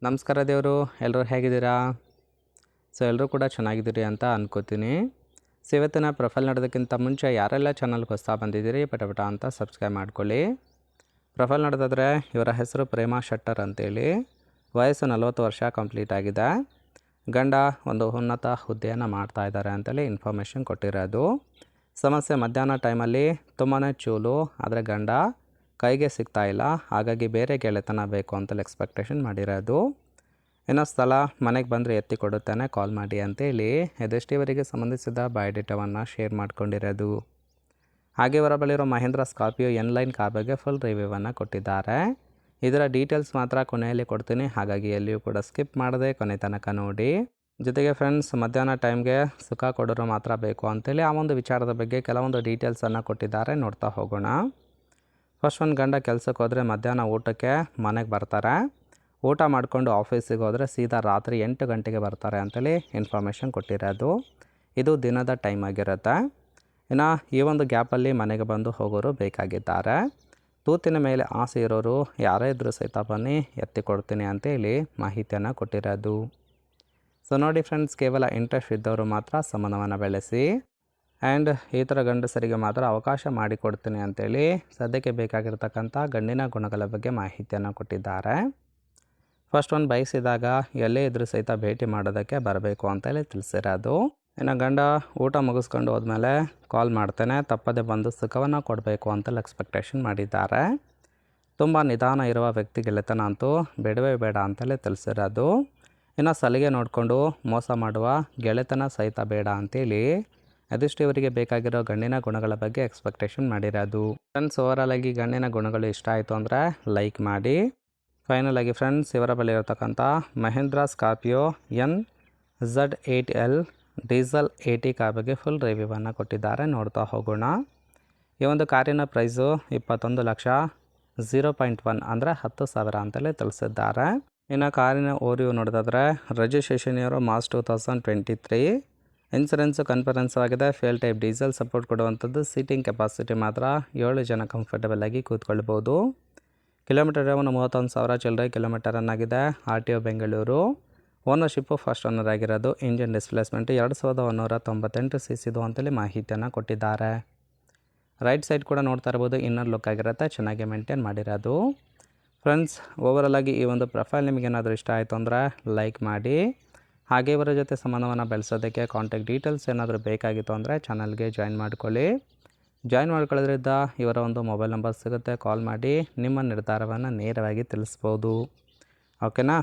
ನಮಸ್ಕಾರ ದೇವರು, ಎಲ್ಲರೂ ಹೇಗಿದ್ದೀರಾ? ಎಲ್ಲರೂ ಕೂಡ ಚೆನ್ನಾಗಿದ್ದೀರಿ ಅಂತ ಅನ್ಕೋತೀನಿ. ಇವತ್ತಿನ ಪ್ರೊಫೈಲ್ ನೋಡೋದಕ್ಕಿಂತ ಮುಂಚೆ ಯಾರೆಲ್ಲ ಚಾನಲ್ಗೆ ಹೊಸ ಬಂದಿದ್ದೀರಿ ಪಟ ಅಂತ ಸಬ್ಸ್ಕ್ರೈಬ್ ಮಾಡ್ಕೊಳ್ಳಿ. ಪ್ರೊಫೈಲ್ ನೋಡೋದಾದರೆ ಇವರ ಹೆಸರು ಪ್ರೇಮಾ ಶೆಟ್ಟರ್ ಅಂತೇಳಿ, ವಯಸ್ಸು 40 ವರ್ಷ ಕಂಪ್ಲೀಟ್ ಆಗಿದೆ. ಗಂಡ ಒಂದು ಉನ್ನತ ಹುದ್ದೆಯನ್ನು ಮಾಡ್ತಾ ಇದ್ದಾರೆ ಅಂತೇಳಿ ಇನ್ಫಾರ್ಮೇಷನ್ ಕೊಟ್ಟಿರೋದು. ಸಮಸ್ಯೆ ಮಧ್ಯಾಹ್ನ ಟೈಮಲ್ಲಿ ತುಂಬಾ ಚೂಲು, ಆದರೆ ಗಂಡ ಕೈಗೆ ಸಿಗ್ತಾ ಇಲ್ಲ, ಹಾಗಾಗಿ ಬೇರೆ ಗೆಳೆತನ ಬೇಕು ಅಂತೇಳಿ ಎಕ್ಸ್ಪೆಕ್ಟೇಷನ್ ಮಾಡಿರೋದು. ಇನ್ನೂ ಸ್ಥಳ ಮನೆಗೆ ಬಂದರೆ ಎತ್ತಿ ಕೊಡುತ್ತೇನೆ, ಕಾಲ್ ಮಾಡಿ ಅಂತೇಳಿ ಇದೆಷ್ಟು ಇವರಿಗೆ ಸಂಬಂಧಿಸಿದ ಬಯೋಡೇಟಾವನ್ನು ಶೇರ್ ಮಾಡ್ಕೊಂಡಿರೋದು. ಹಾಗೆ ಇವರ ಬಳಿರೋ Mahindra Scorpio N line car ಬಗ್ಗೆ ಫುಲ್ ರಿವ್ಯೂವನ್ನು ಕೊಟ್ಟಿದ್ದಾರೆ. ಇದರ ಡೀಟೇಲ್ಸ್ ಮಾತ್ರ ಕೊನೆಯಲ್ಲಿ ಕೊಡ್ತೀನಿ, ಹಾಗಾಗಿ ಎಲ್ಲಿಯೂ ಕೂಡ ಸ್ಕಿಪ್ ಮಾಡದೆ ಕೊನೆ ತನಕ ನೋಡಿ. ಜೊತೆಗೆ ಫ್ರೆಂಡ್ಸ್, ಮಧ್ಯಾಹ್ನ ಟೈಮ್ಗೆ ಸುಖ ಕೊಡೋರು ಮಾತ್ರ ಬೇಕು ಅಂತೇಳಿ ಆ ಒಂದು ವಿಚಾರದ ಬಗ್ಗೆ ಕೆಲವೊಂದು ಡೀಟೇಲ್ಸನ್ನು ಕೊಟ್ಟಿದ್ದಾರೆ, ನೋಡ್ತಾ ಹೋಗೋಣ. ಫಸ್ಟ್ ಒಂದು ಗಂಡ ಕೆಲಸಕ್ಕೆ ಹೋದರೆ ಮಧ್ಯಾಹ್ನ ಊಟಕ್ಕೆ ಮನೆಗೆ ಬರ್ತಾರೆ. ಊಟ ಮಾಡಿಕೊಂಡು ಆಫೀಸಿಗೆ ಹೋದರೆ ಸೀದಾ ರಾತ್ರಿ 8 ಗಂಟೆಗೆ ಬರ್ತಾರೆ ಅಂತೇಳಿ ಇನ್ಫಾರ್ಮೇಷನ್ ಕೊಟ್ಟಿರೋದು. ಇದು ದಿನದ ಟೈಮ್ ಆಗಿರುತ್ತೆ. ಇನ್ನು ಈ ಒಂದು ಗ್ಯಾಪಲ್ಲಿ ಮನೆಗೆ ಬಂದು ಹೋಗೋರು ಬೇಕಾಗಿದ್ದಾರೆ. ತೂತಿನ ಮೇಲೆ ಆಸೆ ಇರೋರು ಯಾರೇ ಇದ್ದರೂ ಸಹಿತ ಬನ್ನಿ, ಎತ್ತಿ ಕೊಡ್ತೀನಿ ಅಂತೇಳಿ ಮಾಹಿತಿಯನ್ನು ಕೊಟ್ಟಿರೋದು. ನೋಡಿ ಫ್ರೆಂಡ್ಸ್, ಕೇವಲ ಇಂಟ್ರೆಸ್ಟ್ ಇದ್ದವರು ಮಾತ್ರ ಸಂಬಂಧವನ್ನು ಬೆಳೆಸಿ. ಆ್ಯಂಡ್ ಈ ಥರ ಗಂಡಸರಿಗೆ ಮಾತ್ರ ಅವಕಾಶ ಮಾಡಿಕೊಡ್ತೀನಿ ಅಂತೇಳಿ ಸದ್ಯಕ್ಕೆ ಬೇಕಾಗಿರ್ತಕ್ಕಂಥ ಗಂಡಿನ ಗುಣಗಳ ಬಗ್ಗೆ ಮಾಹಿತಿಯನ್ನು ಕೊಟ್ಟಿದ್ದಾರೆ. ಫಸ್ಟ್ ಒಂದು ಬಯಸಿದಾಗ ಎಲ್ಲೇ ಇದ್ರೂ ಸಹಿತ ಭೇಟಿ ಮಾಡೋದಕ್ಕೆ ಬರಬೇಕು ಅಂತೇಳಿ ತಿಳಿಸಿರೋದು. ಇನ್ನು ಗಂಡ ಊಟ ಮುಗಿಸ್ಕೊಂಡು ಹೋದ್ಮೇಲೆ ಕಾಲ್ ಮಾಡ್ತೇನೆ, ತಪ್ಪದೆ ಬಂದು ಸುಖವನ್ನು ಕೊಡಬೇಕು ಅಂತೇಳಿ ಎಕ್ಸ್ಪೆಕ್ಟೇಷನ್ ಮಾಡಿದ್ದಾರೆ. ತುಂಬ ನಿಧಾನ ಇರುವ ವ್ಯಕ್ತಿ ಗೆಳೆತನ ಅಂತೂ ಬೇಡವೇ ಬೇಡ ಅಂತೇಳಿ ತಿಳಿಸಿರೋದು. ಇನ್ನು ಸಲಿಗೆ ನೋಡಿಕೊಂಡು ಮೋಸ ಮಾಡುವ ಗೆಳೆತನ ಸಹಿತ ಬೇಡ ಅಂತೇಳಿ ಅದಿಷ್ಟು ಇವರಿಗೆ ಬೇಕಾಗಿರೋ ಗಂಡಿನ ಗುಣಗಳ ಬಗ್ಗೆ ಎಕ್ಸ್ಪೆಕ್ಟೇಷನ್ ಮಾಡಿರೋದು. ಫ್ರೆಂಡ್ಸ್, ಓವರಾಲ್ ಆಗಿ ಗಂಡಿನ ಗುಣಗಳು ಇಷ್ಟ ಆಯಿತು ಅಂದರೆ ಲೈಕ್ ಮಾಡಿ. ಫೈನಲ್ ಆಗಿ ಫ್ರೆಂಡ್ಸ್, ಇವರ ಬಳಿ ಇರತಕ್ಕಂಥ Mahindra Scorpio NZ8L diesel 80 car ಬಗ್ಗೆ ಫುಲ್ ರಿವ್ಯೂವನ್ನು ಕೊಟ್ಟಿದ್ದಾರೆ, ನೋಡ್ತಾ ಹೋಗೋಣ. ಈ ಒಂದು ಕಾರಿನ ಪ್ರೈಸು 21 ಲಕ್ಷ 0.1 ಅಂದರೆ 10,000 ಅಂತಲೇ ತಿಳಿಸಿದ್ದಾರೆ. ಇನ್ನು ಕಾರಿನ ಓರಿಯು ನೋಡೋದಾದರೆ ರಿಜಿಸ್ಟ್ರೇಷನ್ ಇಯರು ಮಾರ್ಚ್ 2023. ಇನ್ಸೂರೆನ್ಸು ಕನ್ಫರೆನ್ಸ್ ಆಗಿದೆ. ಫೇಲ್ ಟೈಪ್ ಡೀಸೆಲ್ ಸಪೋರ್ಟ್ ಕೊಡುವಂಥದ್ದು. ಸೀಟಿಂಗ್ ಕೆಪಾಸಿಟಿ ಮಾತ್ರ 7 ಜನ ಕಂಫರ್ಟಬಲ್ ಆಗಿ ಕೂತ್ಕೊಳ್ಬೋದು. ಕಿಲೋಮೀಟರ್ 31,000 ಚಿಲ್ಲರೆ ಕಿಲೋಮೀಟರನ್ನು ಆಗಿದೆ. RTO Bengaluru. Ownership first owner ಆಗಿರೋದು. ಇಂಜಿನ್ ಡಿಸ್ಪ್ಲೇಸ್ಮೆಂಟ್ 2198 cc ಅಂತೇಳಿ ಮಾಹಿತಿಯನ್ನು ಕೊಟ್ಟಿದ್ದಾರೆ. ರೈಟ್ ಸೈಡ್ ಕೂಡ ನೋಡ್ತಾ ಇರ್ಬೋದು, ಇನ್ನರ್ ಲುಕ್ ಆಗಿರುತ್ತೆ, ಚೆನ್ನಾಗಿ ಮೇಂಟೈನ್ ಮಾಡಿರೋದು. ಫ್ರೆಂಡ್ಸ್, ಓವರಾಲ್ ಆಗಿ ಈ ಒಂದು ಪ್ರೊಫೈಲ್ ನಿಮಗೇನಾದರೂ ಇಷ್ಟ ಆಯಿತು ಅಂದರೆ ಲೈಕ್ ಮಾಡಿ. ಹಾಗೆ ಇವರ ಜೊತೆ ಸಂಬಂಧವನ್ನು ಬೆಳೆಸೋದಕ್ಕೆ ಕಾಂಟ್ಯಾಕ್ಟ್ ಡೀಟೇಲ್ಸ್ ಏನಾದರೂ ಬೇಕಾಗಿತ್ತು ಅಂದರೆ ಚಾನಲ್ಗೆ ಜಾಯಿನ್ ಮಾಡ್ಕೊಳ್ಳಿ. ಜಾಯಿನ್ ಮಾಡ್ಕೊಳ್ಳೋದ್ರಿಂದ ಇವರ ಒಂದು ಮೊಬೈಲ್ ನಂಬರ್ ಸಿಗುತ್ತೆ, ಕಾಲ್ ಮಾಡಿ ನಿಮ್ಮ ನಿರ್ಧಾರವನ್ನು ನೇರವಾಗಿ ತಿಳಿಸ್ಬೋದು. ಓಕೆನಾ?